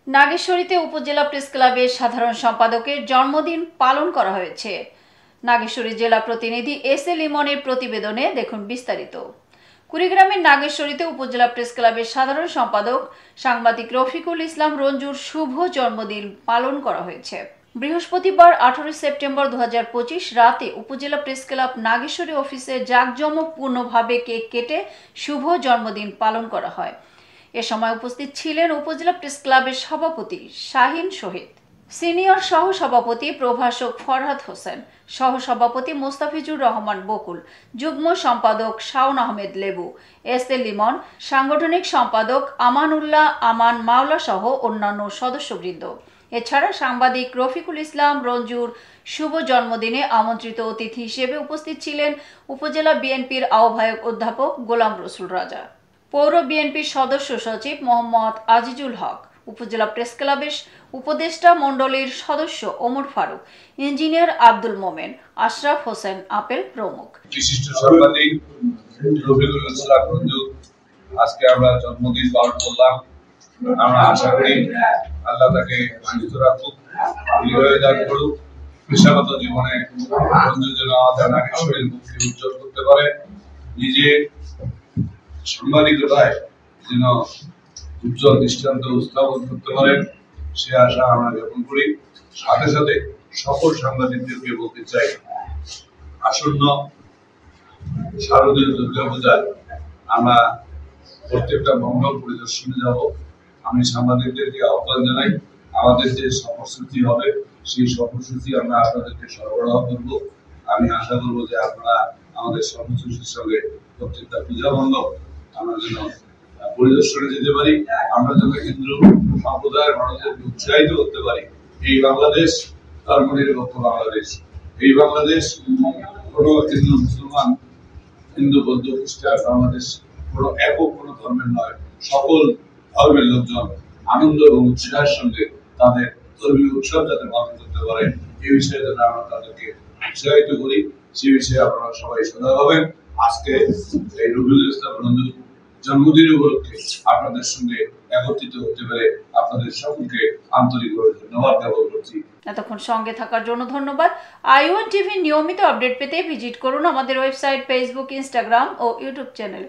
নাগেশ্বরীতে উপজেলা প্রেস ক্লাবের সাধারণ সম্পাদকের জন্মদিন পালন করা হয়েছে। নাগেশ্বরী জেলা প্রতিনিধি এস এ লিমনের প্রতিবেদনে দেখুন বিস্তারিত। কুড়িগ্রামের নাগেশ্বরীতে উপজেলা প্রেস ক্লাবের সাধারণ সম্পাদক সাংবাদিক রফিকুল ইসলাম রঞ্জুর শুভ জন্মদিন পালন করা হয়েছে। বৃহস্পতিবার 18 সেপ্টেম্বর 2025 রাতে উপজেলা প্রেস ক্লাব নাগেশ্বরী অফিসে জাঁকজমকপূর্ণভাবে কেক কেটে শুভ জন্মদিন পালন করা হয়। এ সময় উপস্থিত ছিলেন উপজেলা প্রেস ক্লাবের সভাপতি শাহিন শহীদ, সিনিয়র সহ-সভাপতি প্রভাষক ফরহাদ হোসেন, সহ-সভাপতি মোস্তাফিজুর রহমান বকুল, যুগ্ম সম্পাদক শাওন আহমেদ লেবু, এস এ লিমন, সাংগঠনিক সম্পাদক আমানুল্লাহ আমান মাওলা সহ অন্যান্য সদস্যবৃন্দ। এছাড়া সাংবাদিক রফিকুল ইসলাম রঞ্জুর শুভ জন্মদিনে আমন্ত্রিত অতিথি হিসেবে উপস্থিত ছিলেন উপজেলা বিএনপির আহ্বায়ক অধ্যাপক গোলাম রসুল রাজা, পৌর বিএনপির সদস্য সচিব মোহাম্মদ আজিজুল হক, উপজেলা প্রেস ক্লাবের উপদেষ্টা মণ্ডলীর সদস্য ওমর ফারুক, ইঞ্জিনিয়ার আব্দুল মোমেন, আশরাফ হোসেন আপেল প্রমুখ। বিশিষ্ট সাংবাদিক রফিকুল ইসলাম রঞ্জু আজকে আমরা জন্মদিন পালন করলাম। আমরা আশা করি আল্লাহ তাকে সুস্থ রাখুক, হৃদয়দান করুক, পেশাগত জীবনে রঞ্জু যেন আমাদের নাগেশ্বরীর মুক্তি উজ্জ্বল করতে পারে, নিজে সাংবাদিকতায় যেন উজ্জ্বল দৃষ্টান্ত স্থাপন করতে পারেন, সে আশা আমরা জ্ঞাপন করি। সাথে সাথে সকল সাংবাদিকদেরকে বলতে চাই, আসন্ন শারদীয় দুর্গাপূজায় আমরা প্রত্যেকটা মণ্ডল পরিদর্শনে যাব। আমি সাংবাদিকদেরকে আহ্বান জানাই, আমাদের যে সফরসূচি হবে সেই সফরসূচি আমরা আপনাদেরকে সরবরাহ করব। আমি আশা করব যে আপনারা আমাদের সফরসূচির সঙ্গে প্রত্যেকটা পূজা মণ্ডপ আমরা যেন পরিদর্শনে যেতে পারি, আমরা যেন হিন্দু সম্প্রদায়ের মানুষদেরকে উৎসাহিত করতে পারি। এই বাংলাদেশ ধর্মনিরপেক্ষ বাংলাদেশ, এই বাংলাদেশ কোনো হিন্দু মুসলমান, হিন্দু বৌদ্ধ খ্রিস্টান বাংলাদেশ কোনো একক কোনো ধর্মের নয়। সকল ধর্মের লোকজন আনন্দ এবং উৎসাহের সঙ্গে তাদের ধর্মীয় উৎসব যাতে পালন করতে পারে, এই বিষয়ে যেন আমরা তাদেরকে উৎসাহিত করি, সে বিষয়ে আপনারা সবাই সজাগ হবেন। আজকে এই রফিকুল ইসলাম রঞ্জুর জন্মদিন উপলক্ষে আপনাদের সঙ্গে একত্রিত হতে পেরে আপনাদের সকলকে আন্তরিকভাবে ধন্যবাদ জ্ঞাপন করছি। এতক্ষণ সঙ্গে থাকার জন্য ধন্যবাদ। আই1 টিভি নিয়মিত আপডেট পেতে ভিজিট করুন আমাদের ওয়েবসাইট, ফেসবুক, ইনস্টাগ্রাম ও ইউটিউব চ্যানেল।